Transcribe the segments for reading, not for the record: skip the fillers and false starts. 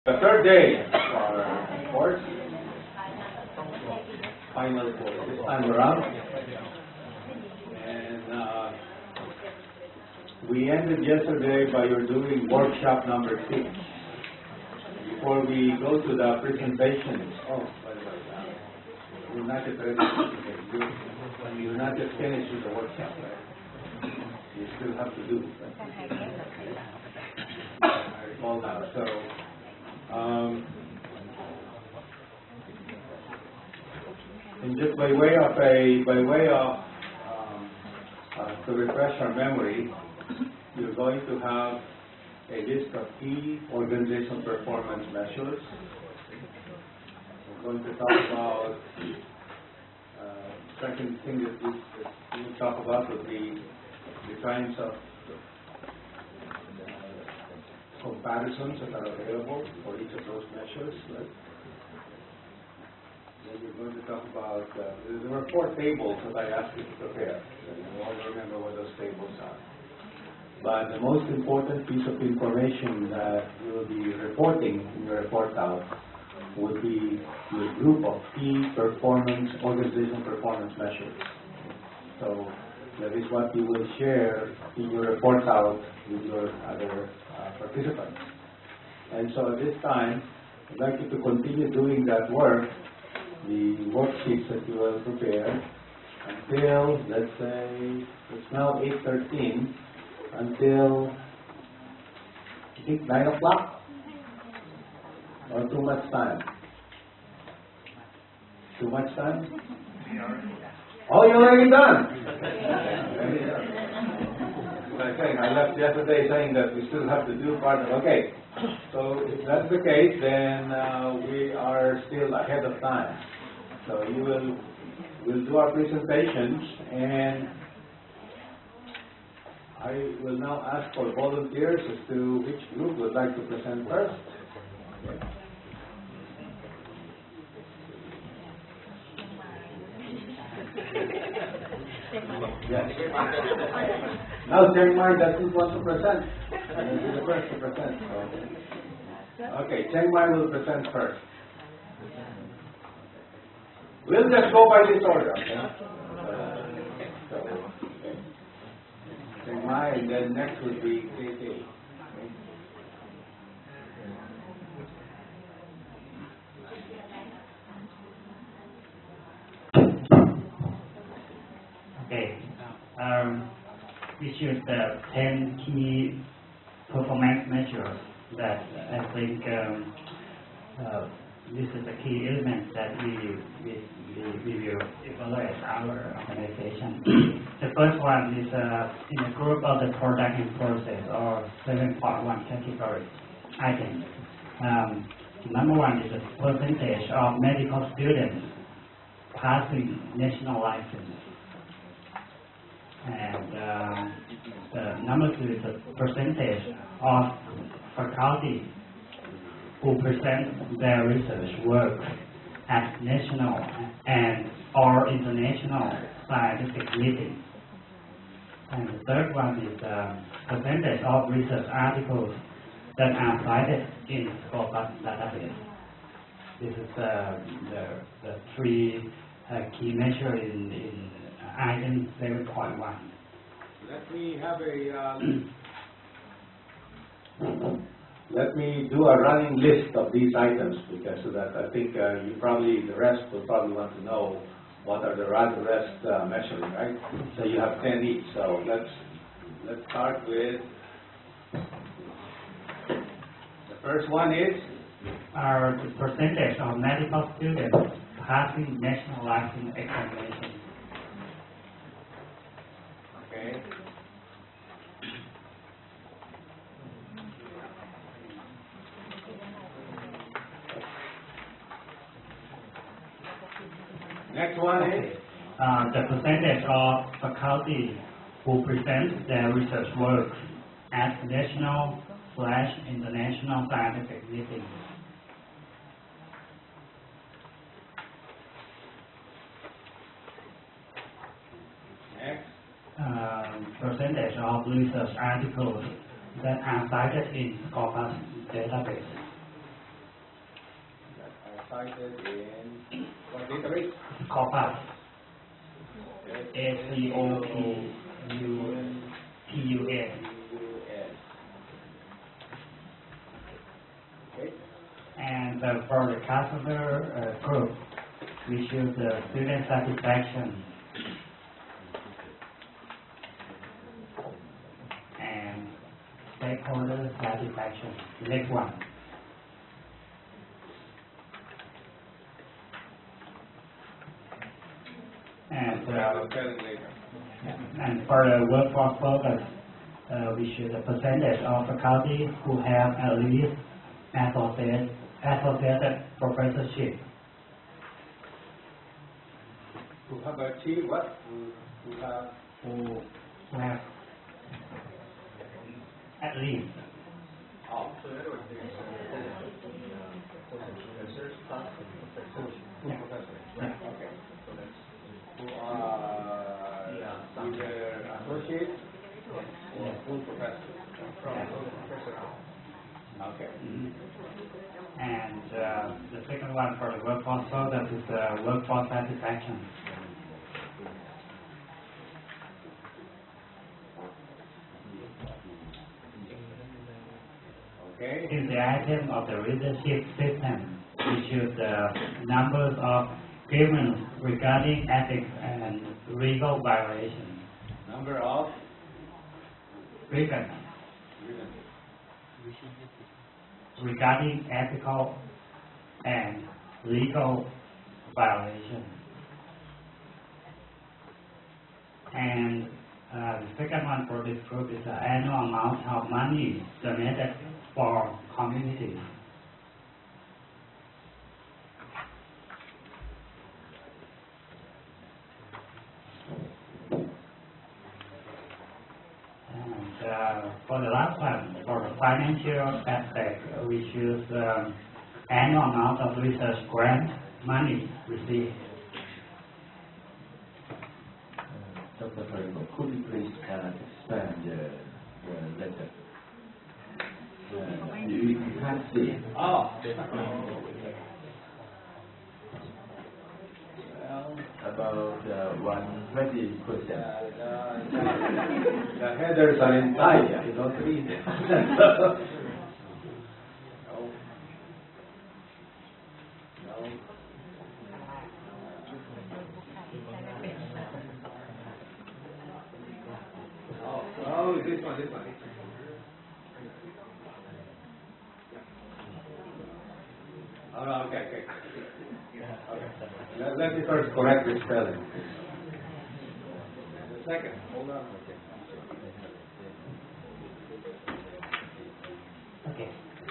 The third day of our course, final course this time around, and we ended yesterday by doing workshop number 6. Before we go to the presentations, by the way, you're not just ready. You're not just finished with the workshop, right? You still have to do it. Right? I recall now. So. And just by way of to refresh our memory, you're going to have a list of key organizational performance measures. We're going to talk about second thing that we will talk about would be the kinds of comparisons that are available for each of those measures, right? Then we're going to talk about, there were 4 tables that I asked you to prepare. You all remember what those tables are. But the most important piece of information that you will be reporting in your report out would be your group of key organizational performance measures. So that is what you will share in your report out with your other participants. And so at this time, I'd like you to continue doing that work, the worksheets that you will prepare, until, let's say, it's now 8:13, until, I think, 9 o'clock? Or too much time? Too much time? Oh, you're already done! I left yesterday saying that we still have to do part of. Okay, so if that's the case, then we are still ahead of time. So we'll do our presentations, and I will now ask for volunteers as to which group would like to present first. Okay. Yes. Now, Chiang Mai doesn't want to present. He'll be the first to present. Okay, Chiang Mai will present first. We'll just go by this order, okay? Chiang Mai, and then next would be KK. Okay. We choose the 10 key performance measures that I think this is the key element that we will evaluate our organization. The first one is in the group of the product and process, or 7.1 category items. Number 1 is the percentage of medical students passing national license. And the number 2 is the percentage of faculty who present their research work at national and or international scientific meetings. And the third one is the percentage of research articles that are cited in Scopus database. This is the 3 key measures in item 7.1. Let me have let me do a running list of these items, because so that I think the rest will probably want to know what are the rest measuring, right? So you have 10 each. So let's start with the first one is the percentage of medical students passing national license examination. Okay. Next one is the percentage of faculty who present their research work at national/international scientific meetings. Next. Percentage of research articles that are cited in Scopus database. cited in what database? Scopus. SCOPUS. Okay. And for the customer group, we choose the student satisfaction and stakeholder satisfaction. Select one. And and for the workforce focus, we choose the percentage of faculty who have at least associated professorship. Who have achieved what? Who have at least. Oh. Okay. Who are either associates or full professors. Okay. And the second one for the workforce focus is workforce satisfaction. Okay. In the item of the leadership system, we choose the numbers of grievance regarding ethics and legal violations. Number of Grievance regarding ethical and legal violations. And the second one for this group is the annual amount of money donated for community. And for the last one, for the financial aspect, we choose annual amount of research grant money received. Dr. Paribas, could you please expand the letter? You can't see. Oh. About 120%. The headers are in Thai, you don't read them. Oh, this one. Oh, no, okay. Let me first correct the spelling. The second, hold on. Okay,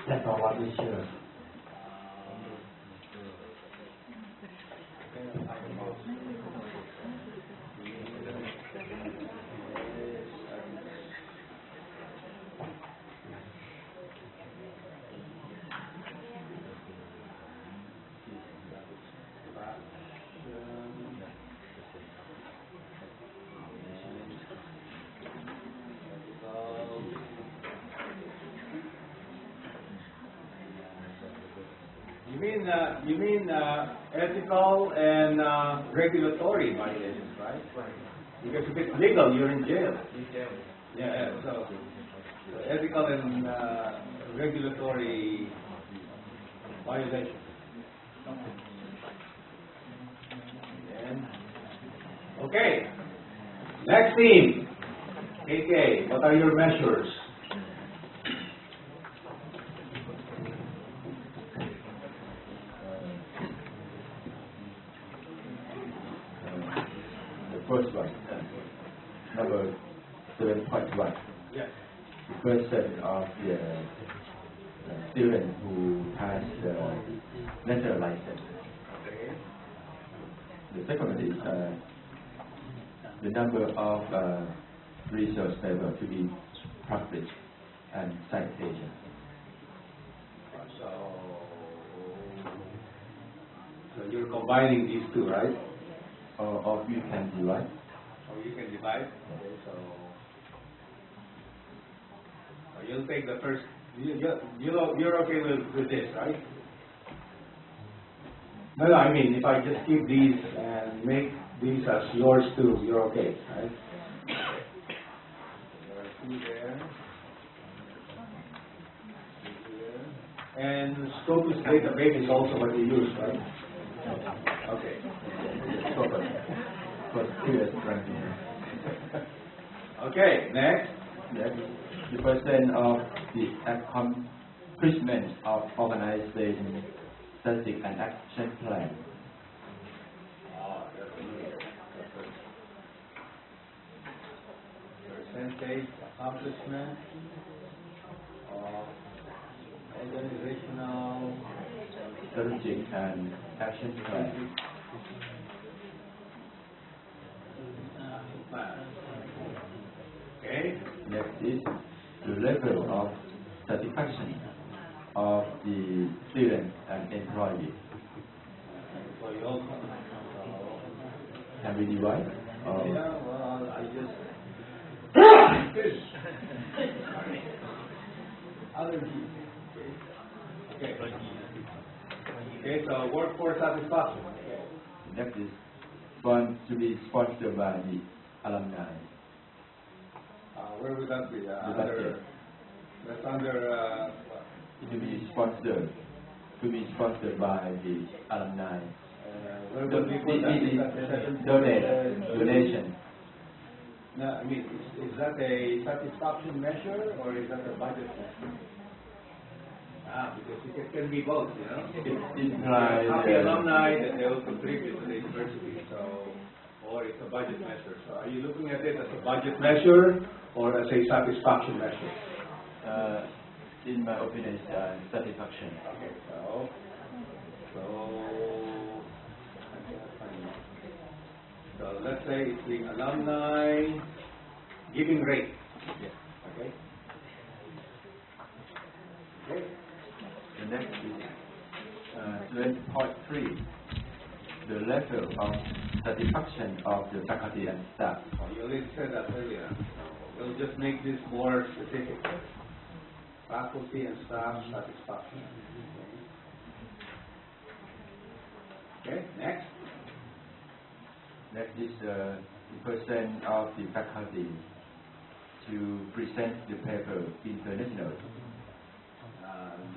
that's all what we choose. You mean ethical and regulatory violations, right? Because if it's legal, you're in jail. Yeah. So ethical and regulatory violations. And, okay. Next theme. KK, what are your measures? First one, number 7.1. Yes. The first set of the students who has the national license. Okay. The second one is the number of research papers to be published and citation. So you're combining these two, right? Or you can divide. Or you can divide. Okay, so you'll take the first. You're okay with this, right? No, no, I mean, if I just keep these and make these as yours too, you're okay, right? There are two there. Two there. And Scopus database is also what you use, right? Okay. Scopus for previous ranking. Okay, next. Next, the percent of the accomplishment of organization, static and action plan. Percentage accomplishment of organizational Strategic and action plan. plan. Okay. Next is the level of satisfaction of the student and employee. So you also. Can we divide? Yeah, well, I just. Allergy. Okay. Okay, so workforce satisfaction. Next is to be sponsored by the alumni. Where would that be? Under, That's under. to be sponsored by the alumni. Where would we put that? Donation. No, I mean, is that a satisfaction measure or is that a budget measure? Because it can be both, you know. It implies happy alumni that they will contribute to the university, so, or it's a budget measure. So are you looking at it as a budget measure or as a satisfaction measure? In my opinion, it's satisfaction. Okay, so let's say it's the alumni giving rate. Yes. Okay. Okay. The next is 20.3. The level of satisfaction of the faculty and staff. Oh, you already said that earlier. We'll just make this more specific. Faculty and staff satisfaction. Okay, next. Next is the percent of the faculty to present the paper international.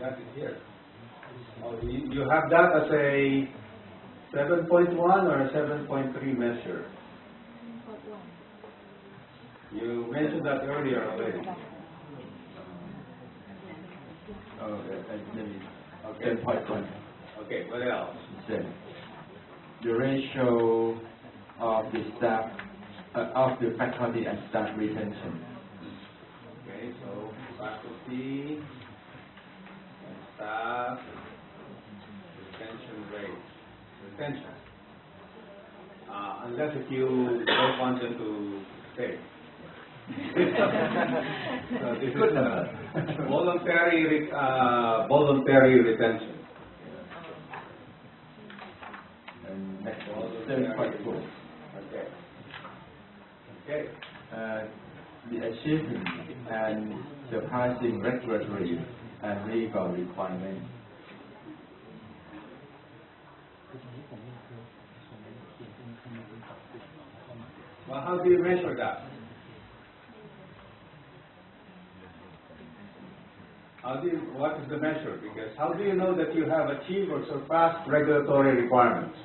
That is here. Oh, you have that as a 7.1 or a 7.3 measure? You mentioned that earlier already. Maybe Okay. 10.1. Okay, what else? The ratio of the staff, of the faculty and staff retention. Okay, so faculty and staff retention rate. Retention. Unless if you don't want them to stay. So this is voluntary retention. And next Voluntary 7.4. Okay. Okay. The achievement and surpassing regulatory and legal requirements. Well, how do you measure that? What is the measure? Because how do you know that you have achieved or surpassed regulatory requirements?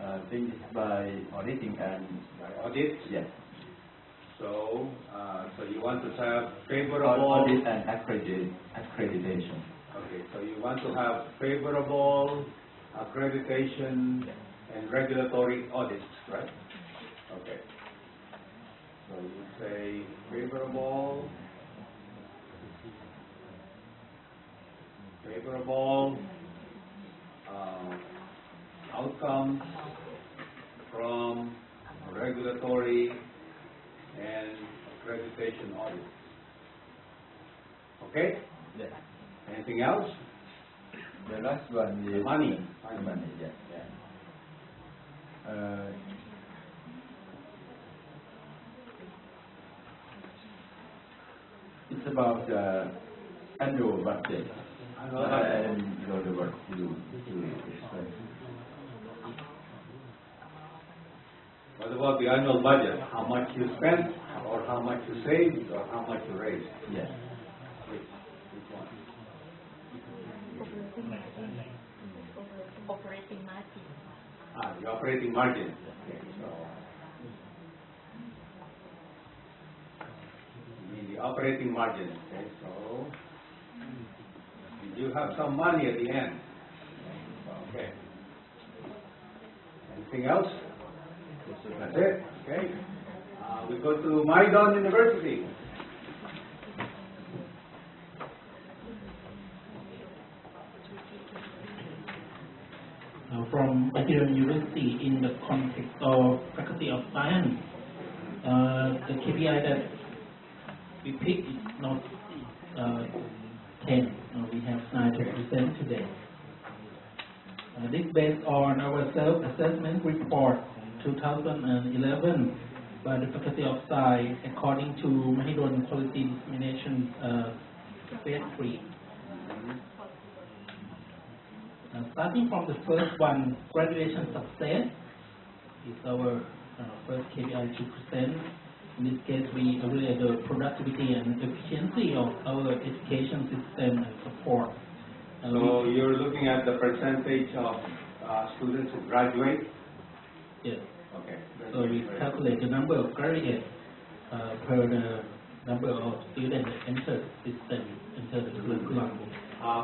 I think it's by auditing and By audit? yes. So you want to have favorable Audit and accreditation. Okay, so you want to have favorable accreditation and regulatory audits, right? Okay. So you say favorable outcomes from regulatory and accreditation audits. Okay? Yes. Anything else? The last one is Money. Money, yes. It It's about annual budget. I don't know the word to explain. What about the annual budget? How much you spend, or how much you save, or how much you raise? Yes. Which one? Operating margin. The operating margin. Okay, so the operating margin. Okay, so you have some money at the end. Okay. Anything else? That's it. Okay. We go to Maidon University. From Maidon University, in the context of Faculty of Science, the KPI that we picked is not 10. We have 9 to present today. This based on our self-assessment report 2011 by the Faculty of Science according to Mahidol Quality Dissemination Phase 3. Starting from the first one, graduation success is our first KPI to present. In this case, we evaluate the productivity and efficiency of our education system and support. So you're looking at the percentage of students who graduate? Yes. Okay. So we calculate the number of graduates per the number of students that enter the system, enter the curriculum.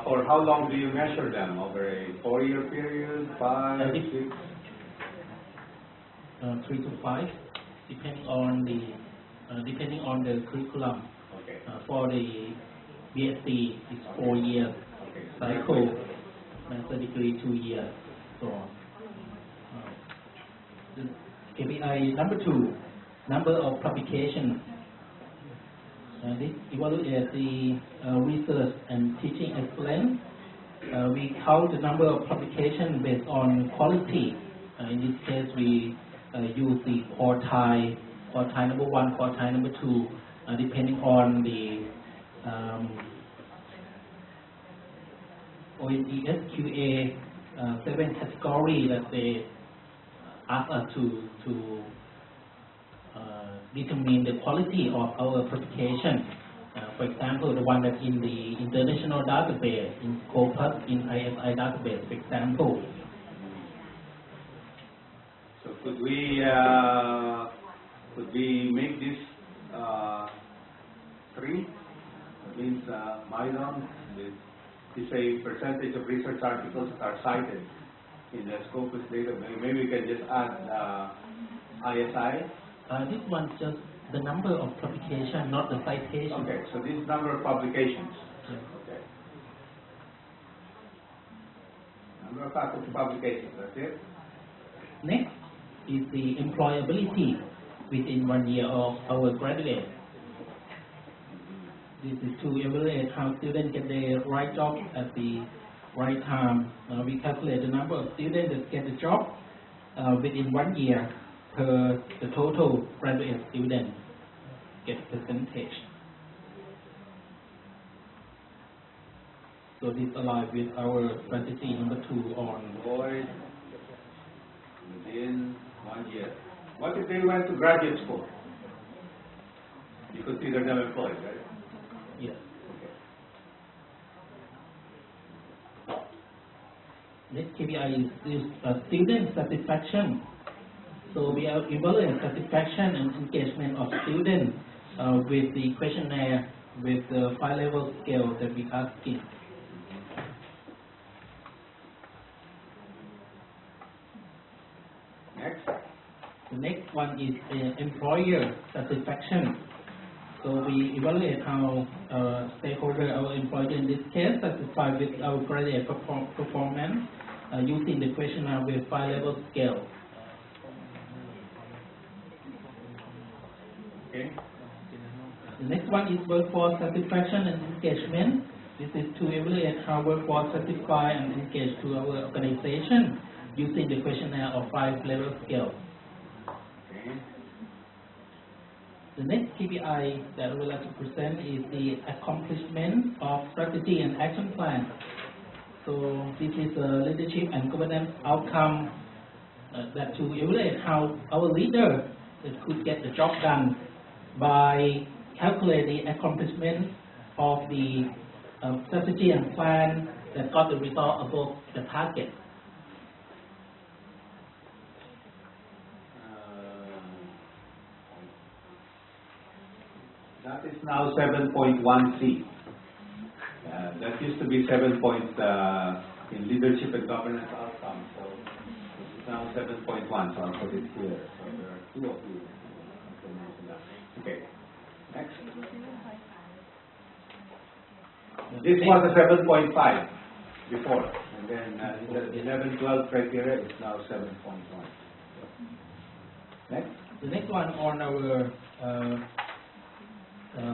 For how long do you measure them? Over a 4-year period, 5, 6? 3 to 5, depending on the curriculum. Okay. For the BSc, it's 4 years. Okay. Cycle, master degree 2 years, so on. The KPI number 2, number of publications. This evaluates the research and teaching excellence. We count the number of publications based on quality. In this case, we use the quartile number 1, quartile number 2, depending on the ONESQA 7 category that they ask us to determine the quality of our publication. For example, the one that's in the international database, in Scopus, in ISI database, for example. So could we make this 3? That means Maidon is a percentage of research articles that are cited in the Scopus database. Maybe we can just add ISI. This one's just the number of publication, not the citation. Okay, so this number of publications. Yes. Okay. Number of faculty publications, that's it? Next is the employability within 1 year of our graduate. This is to evaluate how students get the right job at the right time. We calculate the number of students that get the job within 1 year per the total graduate student get percentage. So this aligns with our strategy number 2 on Employed within 1 year. What if they went to graduate school? You consider them employed, right? yes. Okay. Next KPI is student satisfaction. So we are evaluating satisfaction and engagement of students with the questionnaire with the 5-level scale that we asking. Next. The next one is employer satisfaction. So we evaluate how stakeholder, our employer in this case, satisfied with our graduate performance using the questionnaire with 5-level scale. Okay. The next one is workforce satisfaction and engagement. This is to evaluate how workforce satisfy and engage to our organization using the questionnaire of 5-level scale. Okay. The next KPI that I would like to present is the accomplishment of strategy and action plan. So this is a leadership and governance outcome that to evaluate how our leader could get the job done by calculating the accomplishment of the strategy and plan that got the result above the target. That is now 7.1C. That used to be 7 point in leadership and governance outcomes. So this is now 7.1. So I'll put it here. So there are two of you. Okay. Next. This was a 7.5 before, and then the 11-12 criteria is now 7.1. Next. The next one on our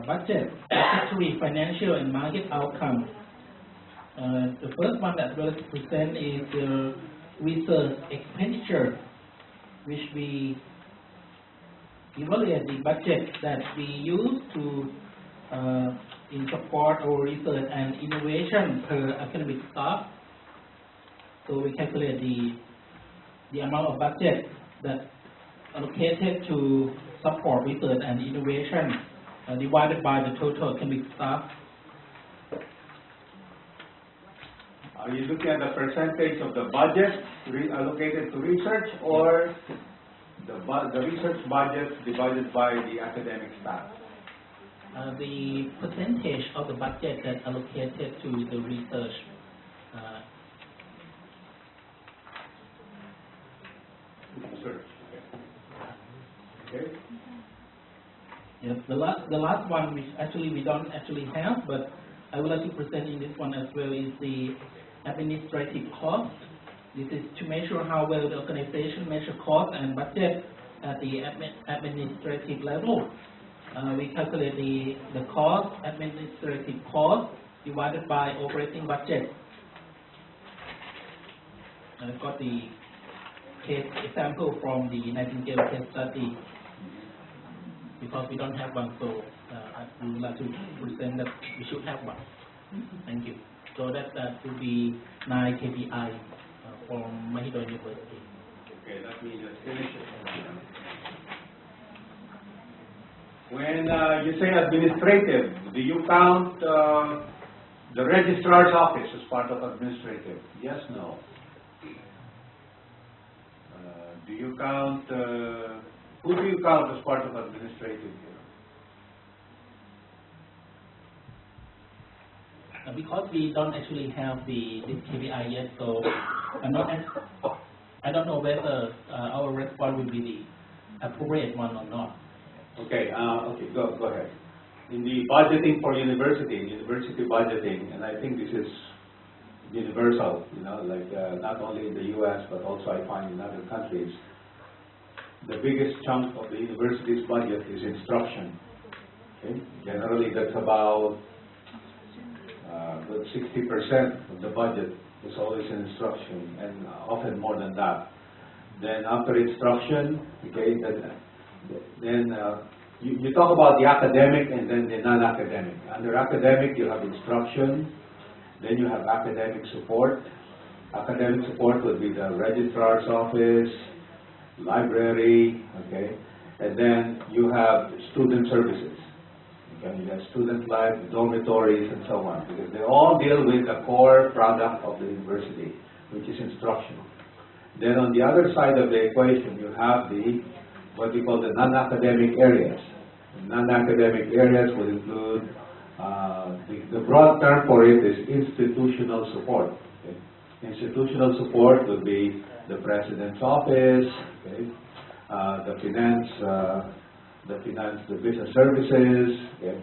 budget, statutory, financial, and market outcome. The first one that we'll present is the research expenditure, which we evaluate the budget that we use to in support our research and innovation per academic staff. So we calculate the amount of budget that allocated to support research and innovation divided by the total academic staff. Are you looking at the percentage of the budget allocated to research, or the research budget divided by the academic staff? The percentage of the budget that allocated to the research. Research. Okay. Yes, the last one, which actually we don't actually have, but I would like to present in this one as well, is the administrative cost. This is to measure how well the organization measure cost and budget at the administrative level. We calculate the cost, administrative cost, divided by operating budget. I've got the case example from the Nightingale case study. Because we don't have one, so I would like to present that we should have one. Thank you. So that will be 9 KPI from Mahidol University. Okay, let me just finish it. When you say administrative, do you count the registrar's office as part of administrative? Yes, no. Do you count, who do you count as part of administrative here? Because we don't actually have this KPI yet, so I don't know whether our response will be the appropriate one or not. Okay, go ahead. In the budgeting for university budgeting, and I think this is universal, like not only in the U.S. but also I find in other countries, the biggest chunk of the university's budget is instruction. Okay? Generally, that's about 60% of the budget is always in instruction, and often more than that. Then after instruction, okay, then you talk about the academic and then the non-academic. Under academic, you have instruction, then you have academic support. Academic support would be the registrar's office, library, okay, and then you have student services. Okay, you have student life, dormitories, and so on, because they all deal with the core product of the university, which is instruction. Then on the other side of the equation, you have what we call the non-academic areas. Non-academic areas would include, the broad term for it is institutional support. Okay? Institutional support would be the president's office, okay? The business services, okay?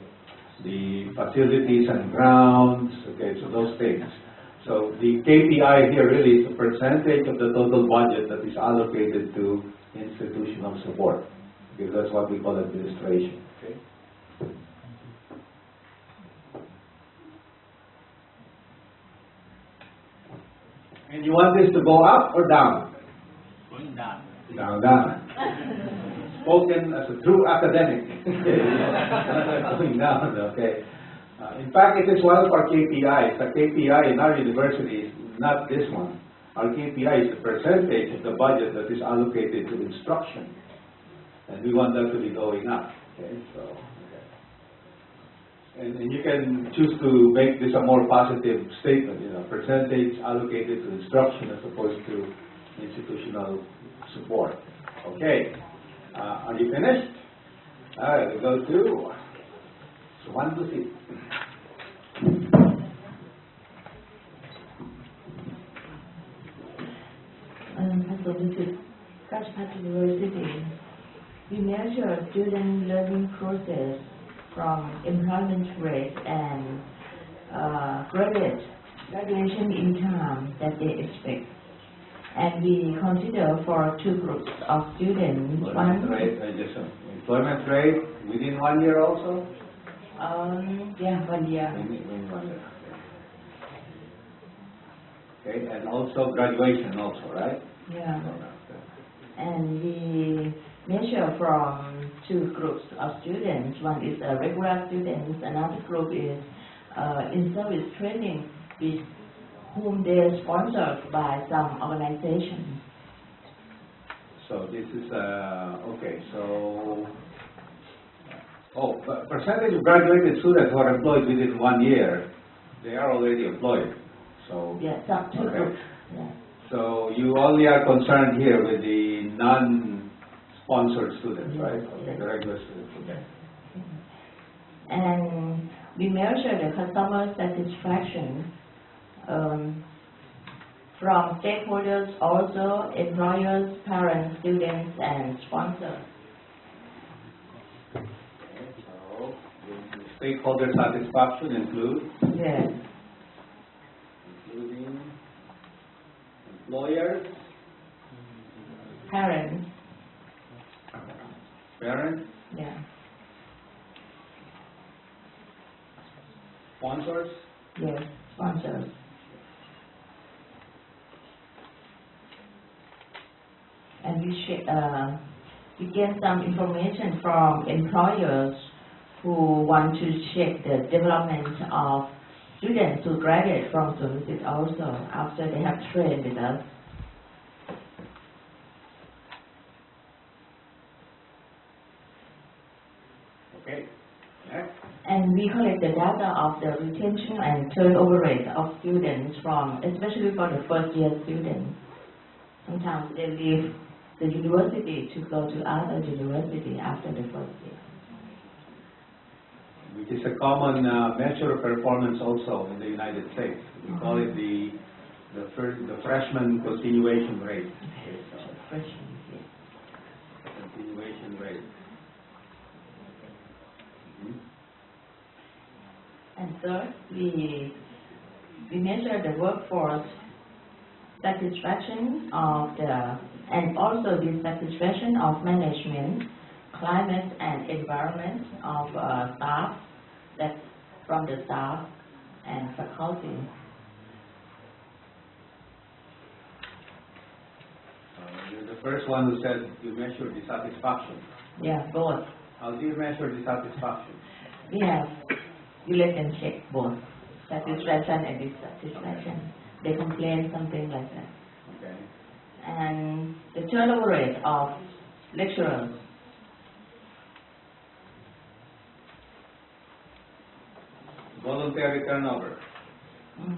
The facilities and grounds, okay, so those things. So the KPI here really is the percentage of the total budget that is allocated to institutional support, because that's what we call administration. Okay? And you want this to go up or down? Going down. Down. spoken as a true academic. Not going down, okay. In fact, it is one of our KPIs. The KPI in our university is not this one. Our KPI is the percentage of the budget that is allocated to instruction. And we want that to be going up. Okay, so, okay. And you can choose to make this a more positive statement, percentage allocated to instruction as opposed to institutional support. Okay, are you finished? All right, we go to Swan Lucy. So this is Rajpath University. We measure student learning process from employment rate and graduation in time that they expect. And we consider for two groups of students. Employment rate within 1 year also? Yeah, 1 year. Within 1 year. Okay, and also graduation also, right? Yeah. And we measure from two groups of students. One is regular students, another group is in-service training, with whom they are sponsored by some organization. So this is, okay, so, percentage of graduated students who are employed within 1 year, they are already employed. So, Yeah, some two okay. groups. Yeah. So you only are concerned here with the non-sponsored students, right? Okay, the regular students, okay. And we measure the customer satisfaction from stakeholders, also employers, parents, students, and sponsors. So the stakeholder satisfaction includes Yes. including employers, Parents. parents, Yeah. sponsors, Yes. Sponsors. And we get some information from employers who want to check the development of students who graduate from services also after they have trained with us. okay. Next. And we collect the data of the retention and turnover rate of students from, especially for the first year students. Sometimes they leave the university to go to other university after the first year. Which is a common measure of performance also in the United States. We call it the freshman continuation rate. Okay, so Freshmen, yes. continuation rate. And third, we measure the workforce satisfaction of and also the satisfaction of management, climate and environment of staff, that's from the staff and faculty. You're the first one who said you measure the satisfaction. Yeah, both. How do you measure the satisfaction? We let them check both satisfaction and dissatisfaction. They complain, something like that. Okay. And the turnover rate of lecturers. Voluntary turnover. Mm.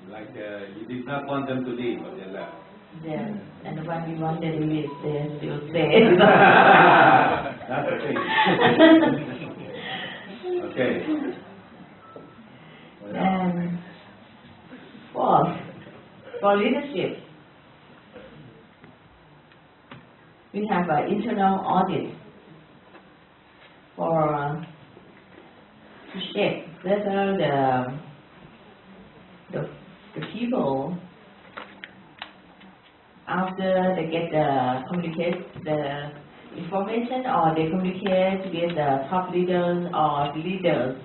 Like you did not want them to leave, but they left. Yes, and when we want to leave, they still stay. That's the thing. Okay. What else? And fourth, for leadership, we have an internal audit for to check whether the people, after they get the information or they communicate with the top leaders or leaders,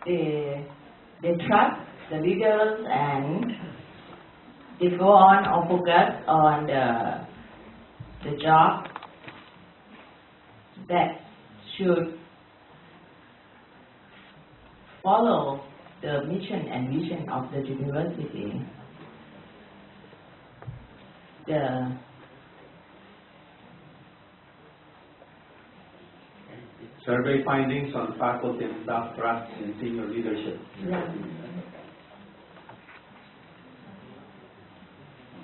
they trust the leaders and they go on or focus on the job that should follow the mission and vision of the university. The Survey findings on faculty and staff trust in senior leadership. yeah.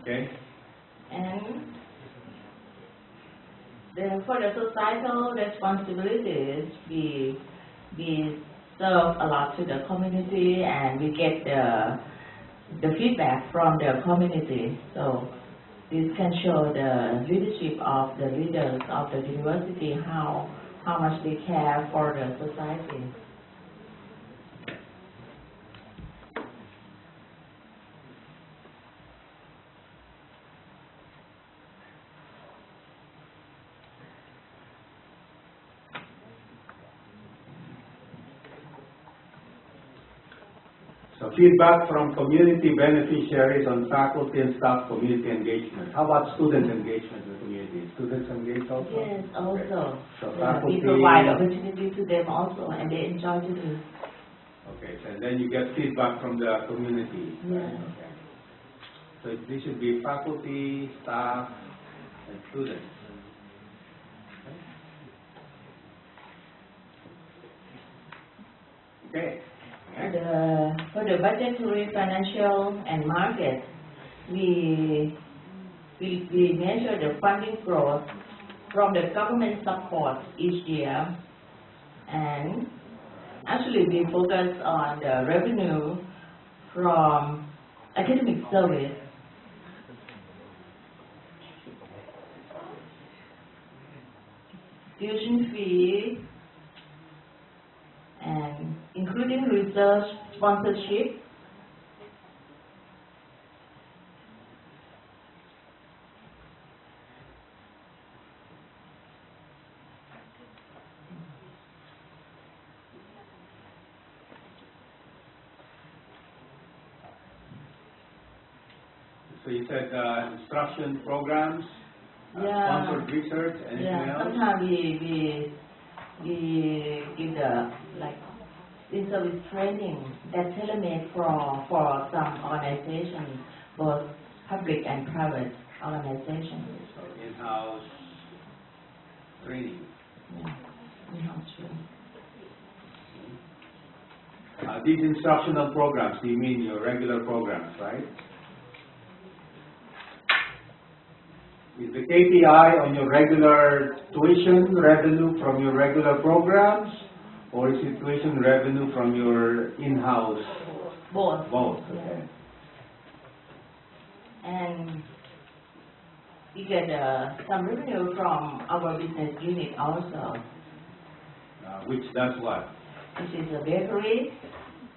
Okay? And for the societal responsibilities, we serve a lot to the community, and we get the feedback from the community. So this can show the leadership of the leaders of the university, how much they care for the society. So feedback from community beneficiaries on faculty and staff community engagement. How about student engagement in the community? Students engaged also? Yes, also. So Yeah, we faculty... provide opportunity to them also, and they enjoy to do. Okay, so then you get feedback from the community. Yeah. Okay. So this should be faculty, staff, and students. Okay. For the budgetary, financial, and market, we measure the funding growth from the government support each year, and actually we focus on the revenue from academic service, tuition fee, and including research sponsorship, So you said instruction programs, Yeah. sponsored research, anything else? Sometimes we give the in-service training that tailor-made for some organizations, both public and private organizations. So in-house training. Yeah, in-house training. These instructional programs, you mean your regular programs, right? Is the KPI on your regular tuition revenue from your regular programs, or is it tuition revenue from your in-house? Both. Both, Yeah. okay. And we get some revenue from our business unit also, Which does what? which is a bakery,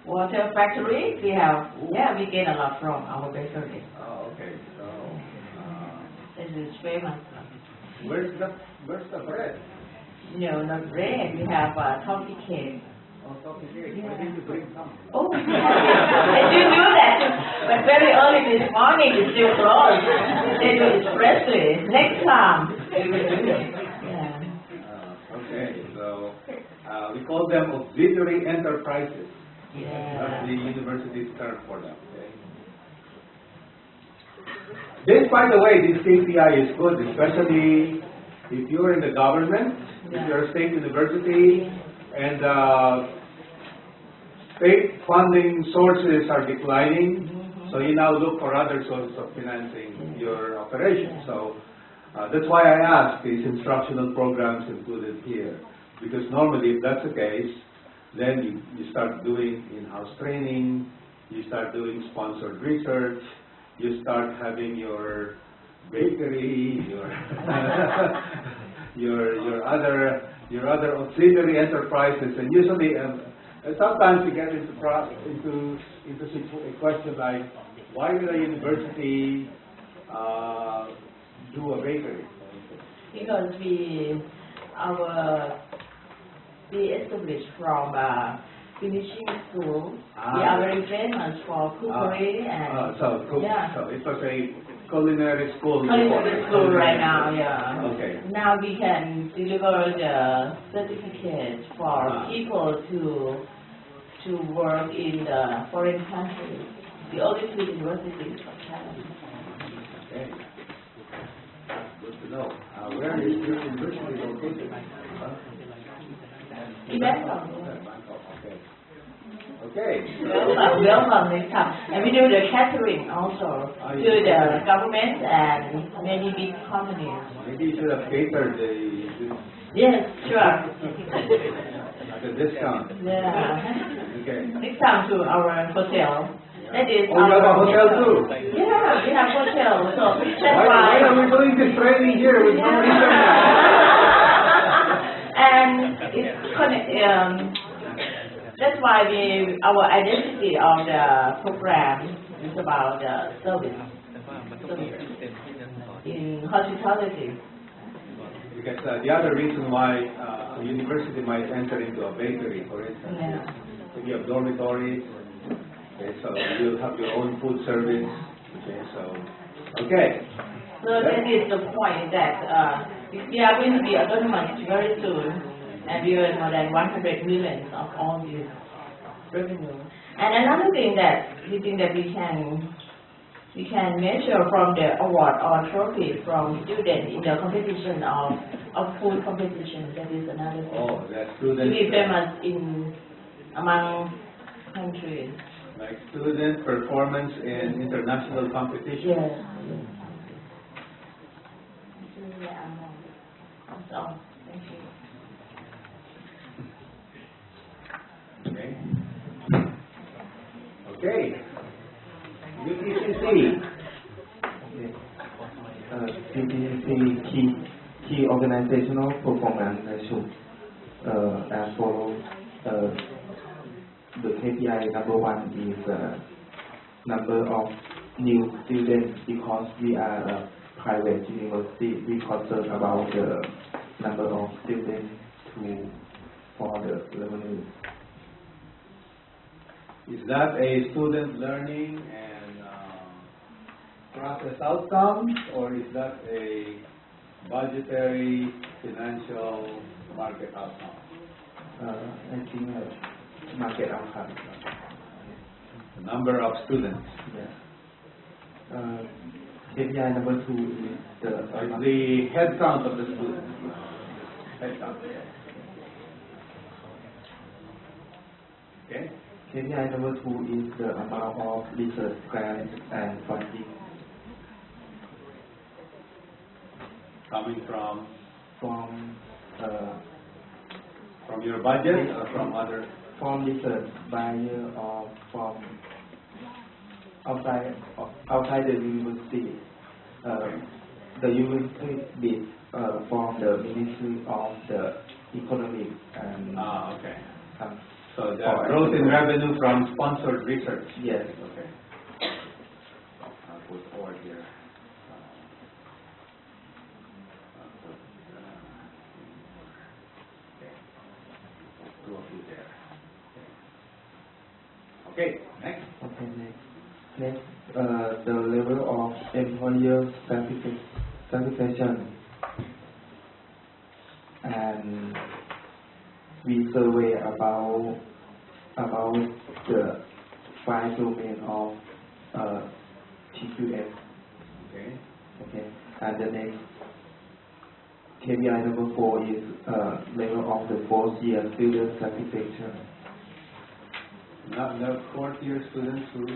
water factory. We get a lot from our bakery. Oh, okay. So, This is famous. where's the bread? No, not bread. We have coffee cake. Oh, coffee cake. Yeah. Why didn't you bring some? Oh, I do that. But very early this morning, it's still closed. They do it freshly. Next time, we will do it. Yeah. Okay, so we call them auxiliary enterprises. Yeah. That's the university's term for them. Okay. This, by the way, this KPI is good, especially if you're in the government, if you're a state university, and state funding sources are declining, so you now look for other sources of financing your operation. So that's why I asked, is instructional programs included here? Because normally, if that's the case, then you start doing in-house training, you start doing sponsored research, you start having your bakery, your other auxiliary enterprises, and usually, sometimes you get into a question like, why will a university do a bakery? Because we established from finishing school. Ah. We are very famous for cookery and yeah. So it was a culinary school. Culinary school right now, yeah. Okay. Now we can deliver the certificate for people to work in the foreign countries. The only two universities for Thailand. Okay. Good to know. Where is your university located? In Bangkok. Bangkok. Okay. Okay. Welcome next time. And we do the catering also to the government and many big companies. Maybe you should have catered the Yes, sure. at a discount. Yeah. Okay. Next time to our hotel. That is Oh, you have a hotel too? Yeah, we have hotel. So that's Why are we doing this training here with no internet? And it's that's why our identity of the program is about service in hospitality. Because the other reason why a university might enter into a bakery, for instance, Yeah. if you have dormitories, okay, so you'll have your own food service. Okay. So that is the point that we are going to be autonomous very soon, and we earn more than 100 million of all this revenue. And another thing that we think that we can measure from the award or trophy from students in the competition of food competition. That is another thing. Oh, that To students. be famous among countries. Like student performance in international competition. Yes. That's all. Thank you. Okay. Okay. UTCC. CPC key organizational performance should as follows. The KPI number one is number of new students because we are a private university. We concern about the number of students for the revenue. Is that a student learning and process outcomes, or is that a budgetary, financial, market outcome? I think market outcome. The number of students. Yeah. KPI number two is the head count of the students. Head count. Okay. KPI number two is the amount of research grants and funding Coming from from your budget or from other? from research buyer or from outside the university. The university is from the Ministry of the Economic and Okay. some. So the growth in revenue from sponsored research. Yes. Okay. I'll put or here. I'll put, okay. Two of you there. Okay, next. Okay, next, the level of employer satisfaction, and we survey about the 5 domain of TQS. Okay. Okay, and the next KPI number 4 is level of the 4th year student satisfaction. Not the fourth year students who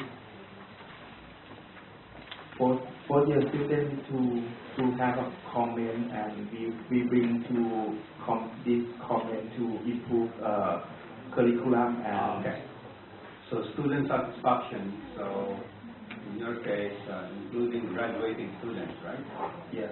fourth year students to have a comment, and we bring to this comment to improve curriculum and okay. So student satisfaction. So in your case, including graduating students, right? yes.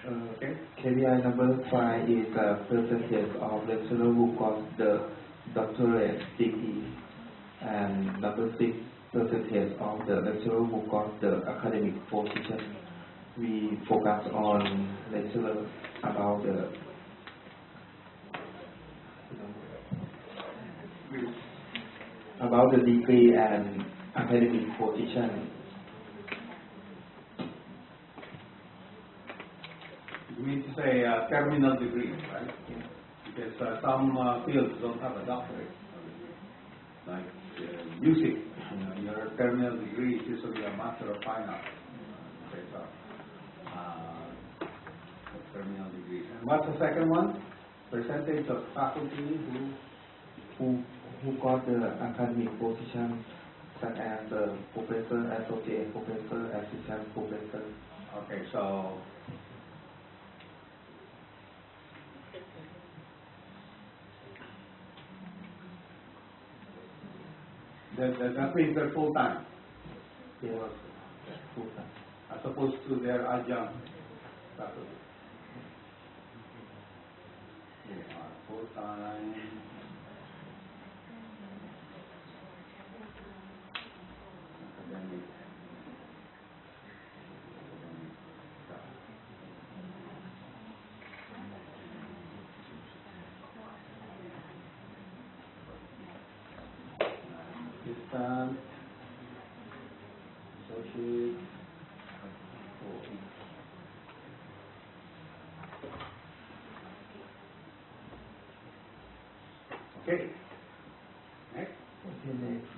Okay. KPI number 5 is percentage of lecturer who got the doctorate degree. And number 6, percentage of the lecturer who got the academic position. We focus on lecturer about the degree and academic position. You mean to say terminal degree, right? Because some fields don't have a doctorate, like music. Your terminal degree is usually a Master of Fine Arts. Okay, so terminal degree. And what's the second one? Percentage of faculty who got the academic position, such as professor, associate professor, assistant professor. Okay, so that means they're full time. They was full time. As opposed to their adjunct faculty. They are full time. Academic. Assistant, associate, okay. Next. Okay, next,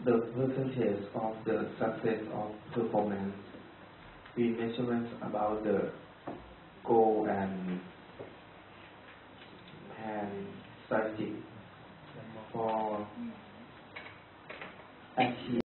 the percentage of the success of performance. We measurements about the goal and strategy for achieve